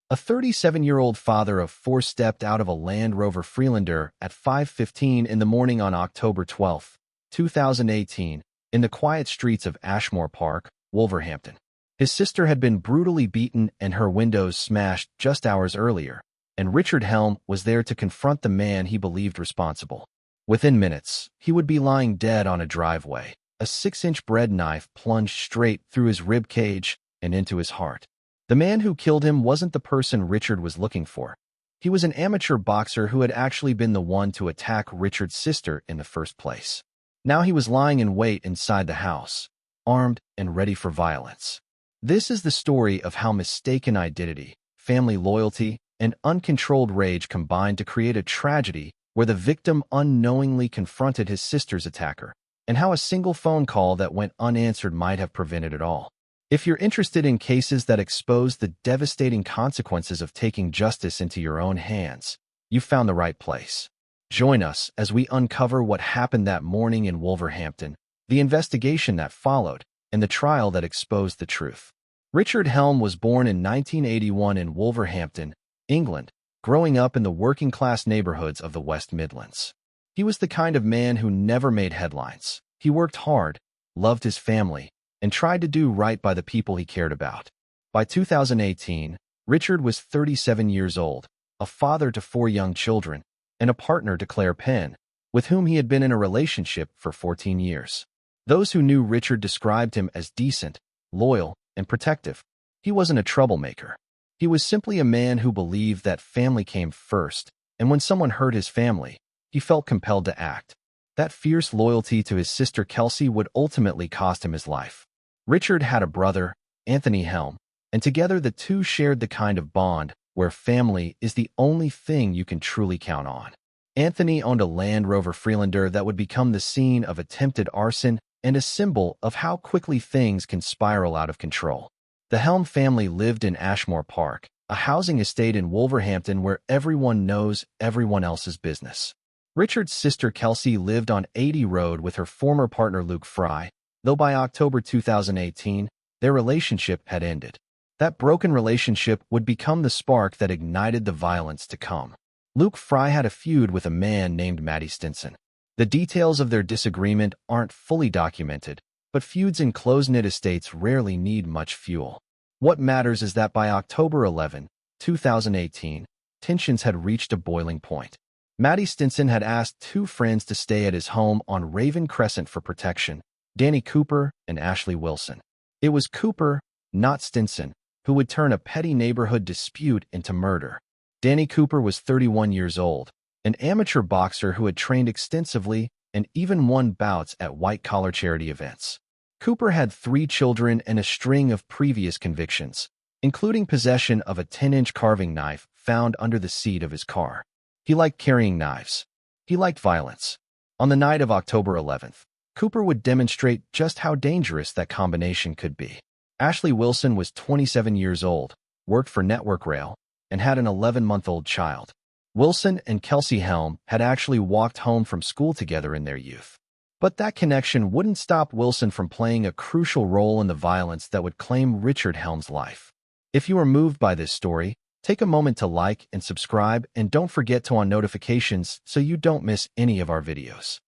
A 37-year-old father of four stepped out of a Land Rover Freelander at 5:15 in the morning on October 12, 2018, in the quiet streets of Ashmore Park, Wolverhampton. His sister had been brutally beaten and her windows smashed just hours earlier, and Richard Helm was there to confront the man he believed responsible. Within minutes, he would be lying dead on a driveway, a 6-inch bread knife plunged straight through his rib cage and into his heart. The man who killed him wasn't the person Richard was looking for. He was an amateur boxer who had actually been the one to attack Richard's sister in the first place. Now he was lying in wait inside the house, armed and ready for violence. This is the story of how mistaken identity, family loyalty, and uncontrolled rage combined to create a tragedy where the victim unknowingly confronted his sister's attacker, and how a single phone call that went unanswered might have prevented it all. If you're interested in cases that expose the devastating consequences of taking justice into your own hands, you've found the right place. Join us as we uncover what happened that morning in Wolverhampton, the investigation that followed, and the trial that exposed the truth. Richard Helm was born in 1981 in Wolverhampton, England, growing up in the working-class neighborhoods of the West Midlands. He was the kind of man who never made headlines. He worked hard, loved his family, and tried to do right by the people he cared about. By 2018, Richard was 37 years old, a father to 4 young children, and a partner to Claire Penn, with whom he had been in a relationship for 14 years. Those who knew Richard described him as decent, loyal, and protective. He wasn't a troublemaker. He was simply a man who believed that family came first, and when someone hurt his family, he felt compelled to act. That fierce loyalty to his sister Kelsey would ultimately cost him his life. Richard had a brother, Anthony Helm, and together the two shared the kind of bond where family is the only thing you can truly count on. Anthony owned a Land Rover Freelander that would become the scene of attempted arson and a symbol of how quickly things can spiral out of control. The Helm family lived in Ashmore Park, a housing estate in Wolverhampton where everyone knows everyone else's business. Richard's sister Kelsey lived on 80 Road with her former partner Luke Fry, though by October 2018, their relationship had ended. That broken relationship would become the spark that ignited the violence to come. Luke Fry had a feud with a man named Matty Stinson. The details of their disagreement aren't fully documented, but feuds in close-knit estates rarely need much fuel. What matters is that by October 11, 2018, tensions had reached a boiling point. Matty Stinson had asked 2 friends to stay at his home on Raven Crescent for protection, Danny Cooper and Ashley Wilson. It was Cooper, not Stinson, who would turn a petty neighborhood dispute into murder. Danny Cooper was 31 years old, an amateur boxer who had trained extensively and even won bouts at white-collar charity events. Cooper had 3 children and a string of previous convictions, including possession of a 10-inch carving knife found under the seat of his car. He liked carrying knives. He liked violence. On the night of October 11th, Cooper would demonstrate just how dangerous that combination could be. Ashley Wilson was 27 years old, worked for Network Rail, and had an 11-month-old child. Wilson and Kelsey Helm had actually walked home from school together in their youth. But that connection wouldn't stop Wilson from playing a crucial role in the violence that would claim Richard Helm's life. If you are moved by this story, take a moment to like and subscribe, and don't forget to on notifications so you don't miss any of our videos.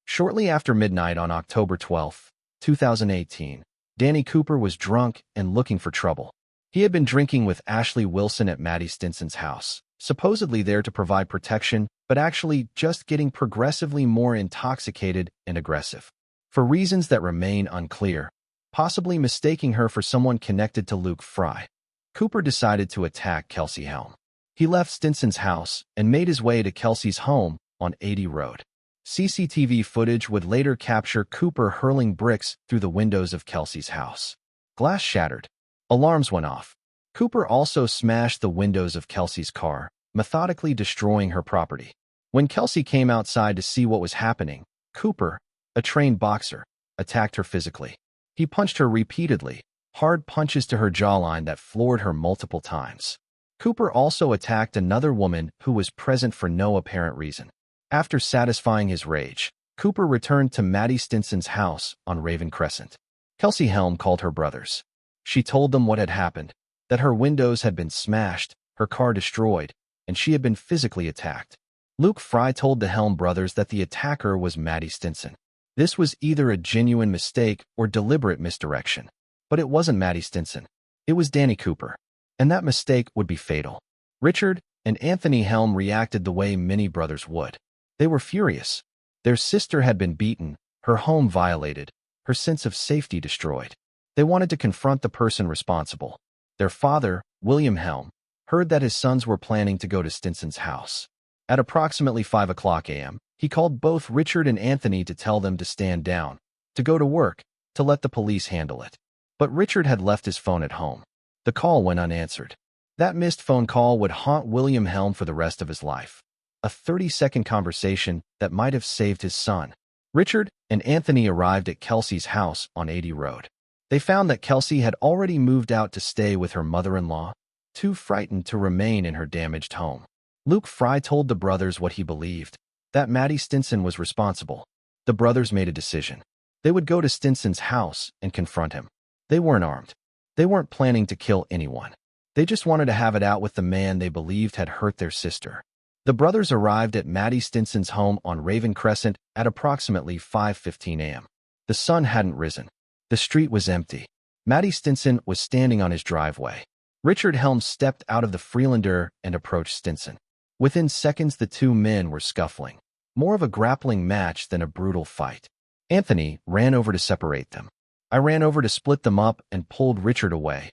Shortly after midnight on October 12, 2018, Danny Cooper was drunk and looking for trouble. He had been drinking with Ashley Wilson at Matty Stinson's house, supposedly there to provide protection, but actually just getting progressively more intoxicated and aggressive. For reasons that remain unclear, possibly mistaking her for someone connected to Luke Fry, Cooper decided to attack Kelsey Helm. He left Stinson's house and made his way to Kelsey's home on 80 Road. CCTV footage would later capture Cooper hurling bricks through the windows of Kelsey's house. Glass shattered. Alarms went off. Cooper also smashed the windows of Kelsey's car, methodically destroying her property. When Kelsey came outside to see what was happening, Cooper, a trained boxer, attacked her physically. He punched her repeatedly, hard punches to her jawline that floored her multiple times. Cooper also attacked another woman who was present for no apparent reason. After satisfying his rage, Cooper returned to Matty Stinson's house on Raven Crescent. Kelsey Helm called her brothers. She told them what had happened, that her windows had been smashed, her car destroyed, and she had been physically attacked. Luke Fry told the Helm brothers that the attacker was Maddie Stinson. This was either a genuine mistake or deliberate misdirection. But it wasn't Maddie Stinson. It was Danny Cooper. And that mistake would be fatal. Richard and Anthony Helm reacted the way many brothers would. They were furious. Their sister had been beaten, her home violated, her sense of safety destroyed. They wanted to confront the person responsible. Their father, William Helm, heard that his sons were planning to go to Stinson's house. At approximately 5 o'clock a.m., he called both Richard and Anthony to tell them to stand down, to go to work, to let the police handle it. But Richard had left his phone at home. The call went unanswered. That missed phone call would haunt William Helm for the rest of his life. A 30-second conversation that might have saved his son. Richard and Anthony arrived at Kelsey's house on 80 Road. They found that Kelsey had already moved out to stay with her mother-in-law, too frightened to remain in her damaged home. Luke Fry told the brothers what he believed, that Maddie Stinson was responsible. The brothers made a decision. They would go to Stinson's house and confront him. They weren't armed. They weren't planning to kill anyone. They just wanted to have it out with the man they believed had hurt their sister. The brothers arrived at Maddie Stinson's home on Raven Crescent at approximately 5:15 a.m. The sun hadn't risen. The street was empty. Maddie Stinson was standing on his driveway. Richard Helm stepped out of the Freelander and approached Stinson. Within seconds, the two men were scuffling. More of a grappling match than a brutal fight. Anthony ran over to separate them. I ran over to split them up and pulled Richard away.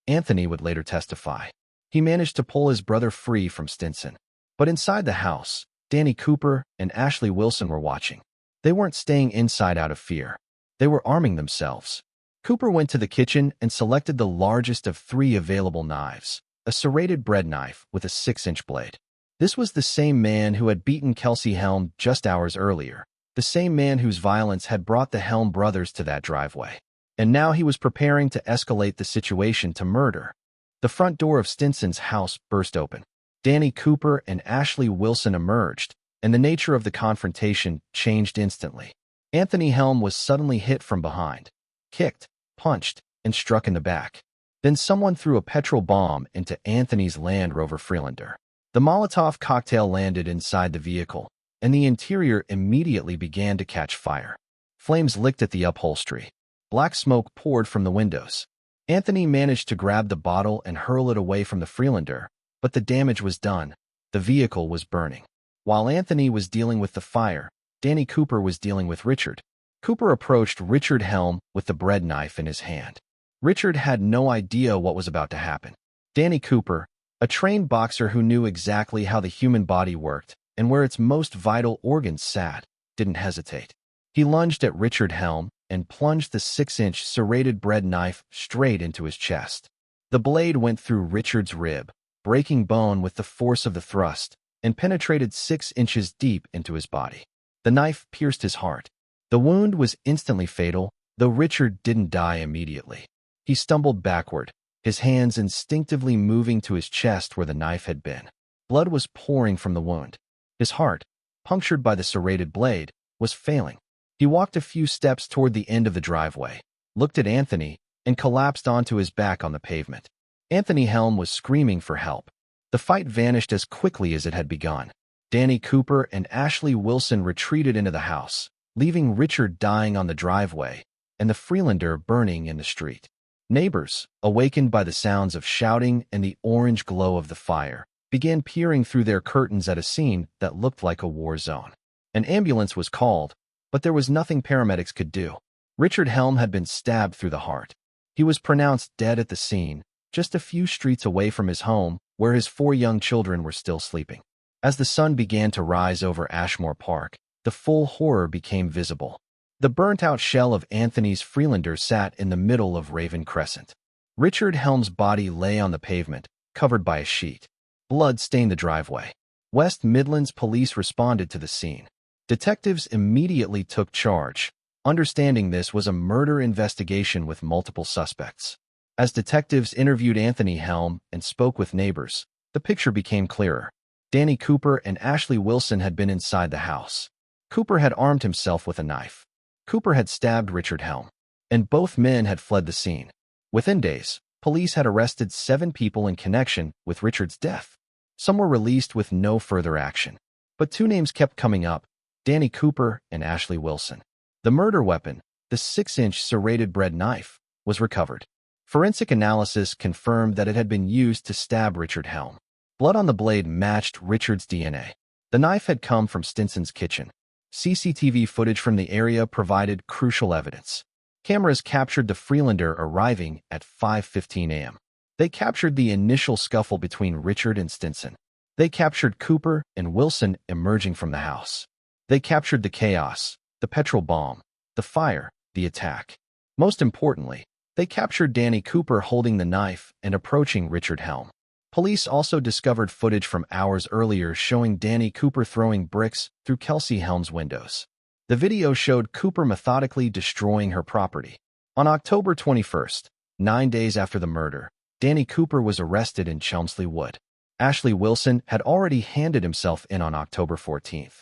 Anthony would later testify. He managed to pull his brother free from Stinson. But inside the house, Danny Cooper and Ashley Wilson were watching. They weren't staying inside out of fear. They were arming themselves. Cooper went to the kitchen and selected the largest of 3 available knives, a serrated bread knife with a 6-inch blade. This was the same man who had beaten Kelsey Helm just hours earlier, the same man whose violence had brought the Helm brothers to that driveway. And now he was preparing to escalate the situation to murder. The front door of Stinson's house burst open. Danny Cooper and Ashley Wilson emerged, and the nature of the confrontation changed instantly. Anthony Helm was suddenly hit from behind, kicked, punched, and struck in the back. Then someone threw a petrol bomb into Anthony's Land Rover Freelander. The Molotov cocktail landed inside the vehicle, and the interior immediately began to catch fire. Flames licked at the upholstery. Black smoke poured from the windows. Anthony managed to grab the bottle and hurl it away from the Freelander, but the damage was done. The vehicle was burning. While Anthony was dealing with the fire, Danny Cooper was dealing with Richard. Cooper approached Richard Helm with the bread knife in his hand. Richard had no idea what was about to happen. Danny Cooper, a trained boxer who knew exactly how the human body worked and where its most vital organs sat, didn't hesitate. He lunged at Richard Helm and plunged the 6-inch serrated bread knife straight into his chest. The blade went through Richard's rib, breaking bone with the force of the thrust, and penetrated 6 inches deep into his body. The knife pierced his heart. The wound was instantly fatal, though Richard didn't die immediately. He stumbled backward, his hands instinctively moving to his chest where the knife had been. Blood was pouring from the wound. His heart, punctured by the serrated blade, was failing. He walked a few steps toward the end of the driveway, looked at Anthony, and collapsed onto his back on the pavement. Anthony Helm was screaming for help. The fight vanished as quickly as it had begun. Danny Cooper and Ashley Wilson retreated into the house, leaving Richard dying on the driveway and the Freelander burning in the street. Neighbors, awakened by the sounds of shouting and the orange glow of the fire, began peering through their curtains at a scene that looked like a war zone. An ambulance was called, but there was nothing paramedics could do. Richard Helm had been stabbed through the heart. He was pronounced dead at the scene, just a few streets away from his home, where his 4 young children were still sleeping. As the sun began to rise over Ashmore Park, the full horror became visible. The burnt-out shell of Anthony's Freelander sat in the middle of Raven Crescent. Richard Helm's body lay on the pavement, covered by a sheet. Blood stained the driveway. West Midlands police responded to the scene. Detectives immediately took charge. Understanding this was a murder investigation with multiple suspects. As detectives interviewed Anthony Helm and spoke with neighbors, the picture became clearer. Danny Cooper and Ashley Wilson had been inside the house. Cooper had armed himself with a knife. Cooper had stabbed Richard Helm, and both men had fled the scene. Within days, police had arrested 7 people in connection with Richard's death. Some were released with no further action. But 2 names kept coming up: Danny Cooper and Ashley Wilson. The murder weapon, the 6-inch serrated bread knife, was recovered. Forensic analysis confirmed that it had been used to stab Richard Helm. Blood on the blade matched Richard's DNA. The knife had come from Stinson's kitchen. CCTV footage from the area provided crucial evidence. Cameras captured the Freelander arriving at 5:15 a.m. They captured the initial scuffle between Richard and Stinson. They captured Cooper and Wilson emerging from the house. They captured the chaos, the petrol bomb, the fire, the attack. Most importantly, they captured Danny Cooper holding the knife and approaching Richard Helm. Police also discovered footage from hours earlier showing Danny Cooper throwing bricks through Kelsey Helm's windows. The video showed Cooper methodically destroying her property. On October 21st, 9 days after the murder, Danny Cooper was arrested in Chelmsley Wood. Ashley Wilson had already handed himself in on October 14th.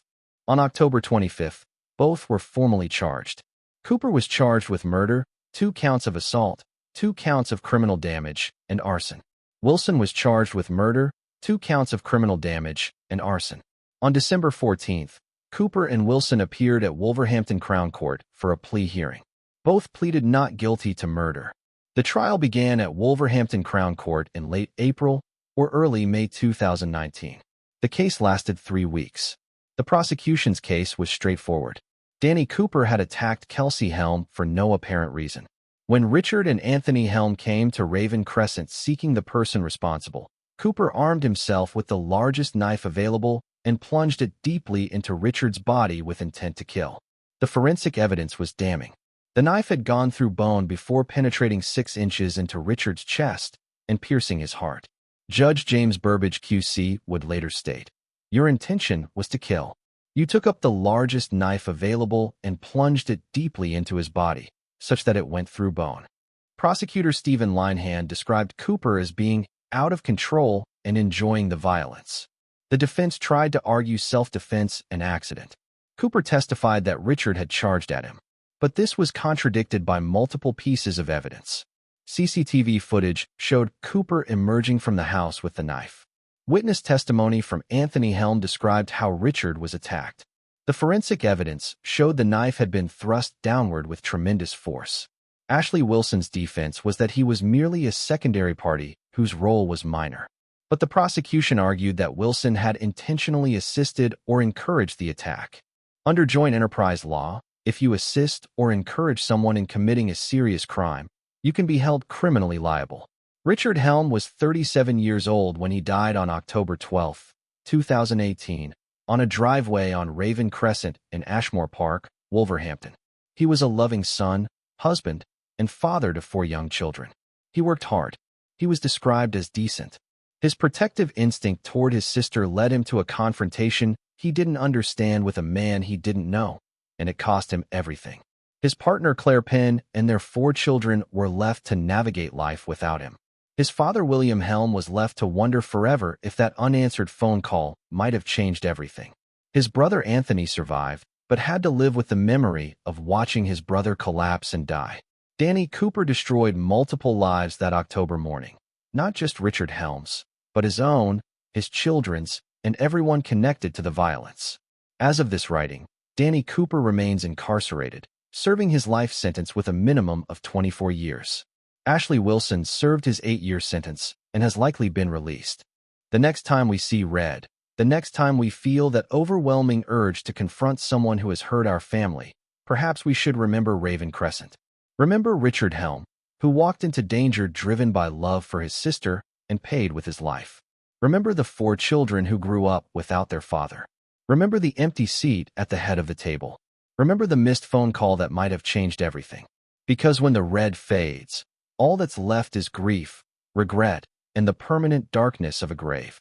On October 25th, both were formally charged. Cooper was charged with murder, 2 counts of assault, 2 counts of criminal damage, and arson. Wilson was charged with murder, 2 counts of criminal damage, and arson. On December 14th, Cooper and Wilson appeared at Wolverhampton Crown Court for a plea hearing. Both pleaded not guilty to murder. The trial began at Wolverhampton Crown Court in late April or early May 2019. The case lasted 3 weeks. The prosecution's case was straightforward. Danny Cooper had attacked Kelsey Helm for no apparent reason. When Richard and Anthony Helm came to Raven Crescent seeking the person responsible, Cooper armed himself with the largest knife available and plunged it deeply into Richard's body with intent to kill. The forensic evidence was damning. The knife had gone through bone before penetrating 6 inches into Richard's chest and piercing his heart. Judge James Burbage QC would later state, "Your intention was to kill. You took up the largest knife available and plunged it deeply into his body, such that it went through bone." Prosecutor Stephen Linehan described Cooper as being out of control and enjoying the violence. The defense tried to argue self-defense and accident. Cooper testified that Richard had charged at him, but this was contradicted by multiple pieces of evidence. CCTV footage showed Cooper emerging from the house with the knife. Witness testimony from Anthony Helm described how Richard was attacked. The forensic evidence showed the knife had been thrust downward with tremendous force. Ashley Wilson's defense was that he was merely a secondary party whose role was minor. But the prosecution argued that Wilson had intentionally assisted or encouraged the attack. Under joint enterprise law, if you assist or encourage someone in committing a serious crime, you can be held criminally liable. Richard Helm was 37 years old when he died on October 12, 2018, on a driveway on Raven Crescent in Ashmore Park, Wolverhampton. He was a loving son, husband, and father to 4 young children. He worked hard. He was described as decent. His protective instinct toward his sister led him to a confrontation he didn't understand with a man he didn't know, and it cost him everything. His partner Claire Penn and their 4 children were left to navigate life without him. His father William Helm was left to wonder forever if that unanswered phone call might have changed everything. His brother Anthony survived, but had to live with the memory of watching his brother collapse and die. Danny Cooper destroyed multiple lives that October morning. Not just Richard Helm's, but his own, his children's, and everyone connected to the violence. As of this writing, Danny Cooper remains incarcerated, serving his life sentence with a minimum of 24 years. Ashley Wilson served his 8-year sentence and has likely been released. The next time we see red, the next time we feel that overwhelming urge to confront someone who has hurt our family, perhaps we should remember Raven Crescent. Remember Richard Helm, who walked into danger driven by love for his sister and paid with his life. Remember the 4 children who grew up without their father. Remember the empty seat at the head of the table. Remember the missed phone call that might have changed everything. Because when the red fades, all that's left is grief, regret, and the permanent darkness of a grave.